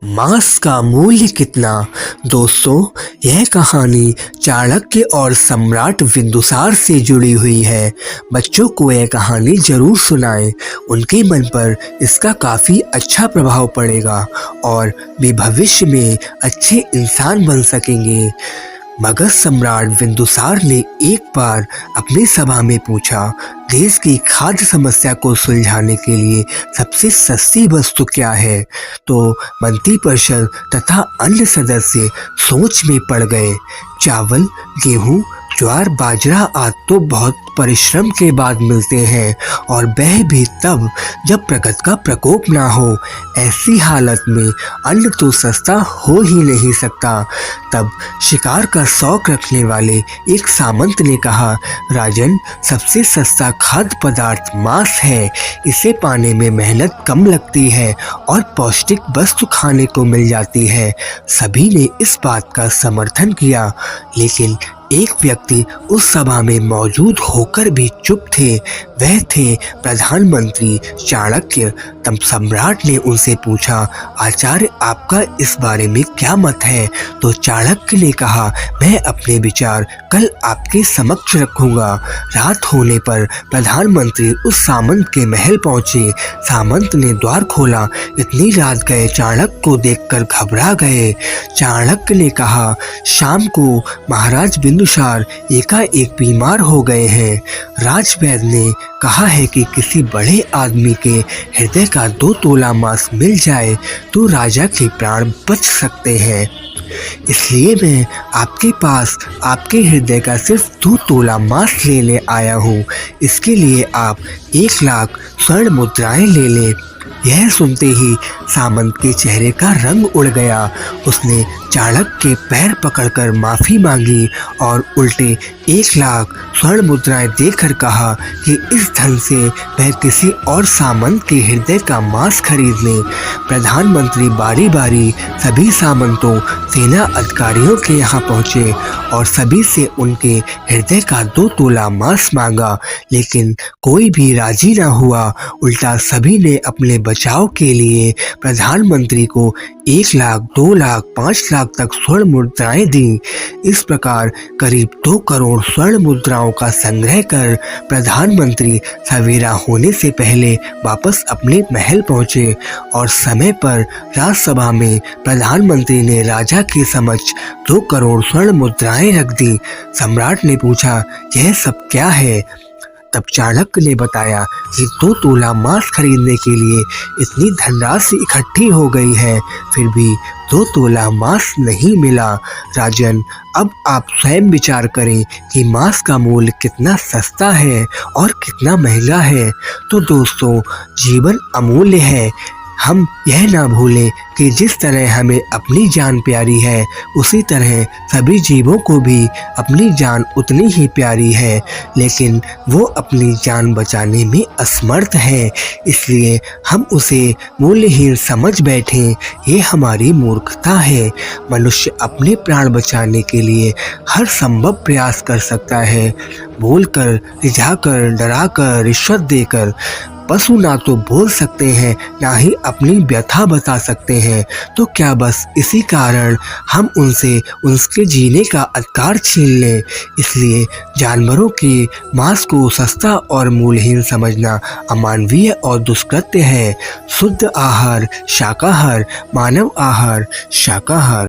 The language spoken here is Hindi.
मांस का मूल्य कितना। दोस्तों, यह कहानी चाणक्य और सम्राट बिंदुसार से जुड़ी हुई है। बच्चों को यह कहानी जरूर सुनाएं, उनके मन पर इसका काफ़ी अच्छा प्रभाव पड़ेगा और वे भविष्य में अच्छे इंसान बन सकेंगे। मगध सम्राट बिंदुसार ने एक बार अपनी सभा में पूछा, देश की खाद्य समस्या को सुलझाने के लिए सबसे सस्ती वस्तु क्या है। तो मंत्री परिषद तथा अन्य सदस्य सोच में पड़ गए। चावल, गेहूं, ज्वार, बाजरा आदि तो बहुत परिश्रम के बाद मिलते हैं और वह भी तब जब प्रकृति का प्रकोप ना हो। ऐसी हालत में अन्न तो सस्ता हो ही नहीं सकता। तब शिकार का शौक रखने वाले एक सामंत ने कहा, राजन, सबसे सस्ता खाद्य पदार्थ मांस है। इसे पाने में मेहनत कम लगती है और पौष्टिक वस्तु खाने को मिल जाती है। सभी ने इस बात का समर्थन किया, लेकिन एक व्यक्ति उस सभा में मौजूद होकर भी चुप थे। वह थे प्रधानमंत्री चाणक्य। तब सम्राट ने उनसे पूछा, आचार्य, आपका इस बारे में क्या मत है। तो चाणक्य ने कहा, मैं अपने विचार कल आपके समक्ष रखूंगा। रात होने पर प्रधानमंत्री उस सामंत के महल पहुंचे। सामंत ने द्वार खोला। इतनी रात गए चाणक्य को देखकर घबरा गए। चाणक्य ने कहा, शाम को महाराज बिंदुसार एकाएक बीमार हो गए हैं। राजवैद्य ने कहा है कि किसी बड़े आदमी के हृदय का 2 तोला मांस मिल जाए तो राजा के प्राण बच सकते हैं। इसलिए मैं आपके पास आपके हृदय का सिर्फ 2 तोला मांस लेने आया हूँ। इसके लिए आप 1 लाख स्वर्ण मुद्राएं ले लें। यह सुनते ही सामंत के चेहरे का रंग उड़ गया। उसने चाणक्य के पैर पकड़कर माफी मांगी और उल्टे 1 लाख स्वर्ण मुद्राएं देकर कहा कि इस धन से वह किसी और सामंत के हृदय का मांस खरीद ले। प्रधानमंत्री बारी बारी सभी सामंतों, सेना अधिकारियों के यहाँ पहुँचे और सभी से उनके हृदय का 2 तोला मांस मांगा, लेकिन कोई भी राजी न हुआ। उल्टा सभी ने अपने बचाव के लिए प्रधानमंत्री को 1 लाख, 2 लाख, 5 लाख तक स्वर्ण मुद्राएं दी। इस प्रकार करीब 2 करोड़ स्वर्ण मुद्राओं का संग्रह कर प्रधानमंत्री सवेरा होने से पहले वापस अपने महल पहुंचे और समय पर राजसभा में प्रधानमंत्री ने राजा के समक्ष 2 करोड़ स्वर्ण मुद्राएं रख दी। सम्राट ने पूछा, यह सब क्या है। तब चाणक्य ने बताया कि 2 तोला मांस खरीदने के लिए इतनी धनराशि इकट्ठी हो गई है, फिर भी 2 तोला मांस नहीं मिला। राजन, अब आप स्वयं विचार करें कि मांस का मूल्य कितना सस्ता है और कितना महंगा है। तो दोस्तों, जीवन अमूल्य है। हम यह ना भूलें कि जिस तरह हमें अपनी जान प्यारी है, उसी तरह सभी जीवों को भी अपनी जान उतनी ही प्यारी है, लेकिन वो अपनी जान बचाने में असमर्थ है। इसलिए हम उसे मूल्यहीन समझ बैठें, ये हमारी मूर्खता है। मनुष्य अपने प्राण बचाने के लिए हर संभव प्रयास कर सकता है, बोलकर, रिझाकर, डराकर, रिश्वत देकर। पशु ना तो बोल सकते हैं, ना ही अपनी व्यथा बता सकते हैं। तो क्या बस इसी कारण हम उनसे उनके जीने का अधिकार छीन लें। इसलिए जानवरों के मांस को सस्ता और मूल्यहीन समझना अमानवीय और दुष्कृत्य है। शुद्ध आहार शाकाहार, मानव आहार शाकाहार।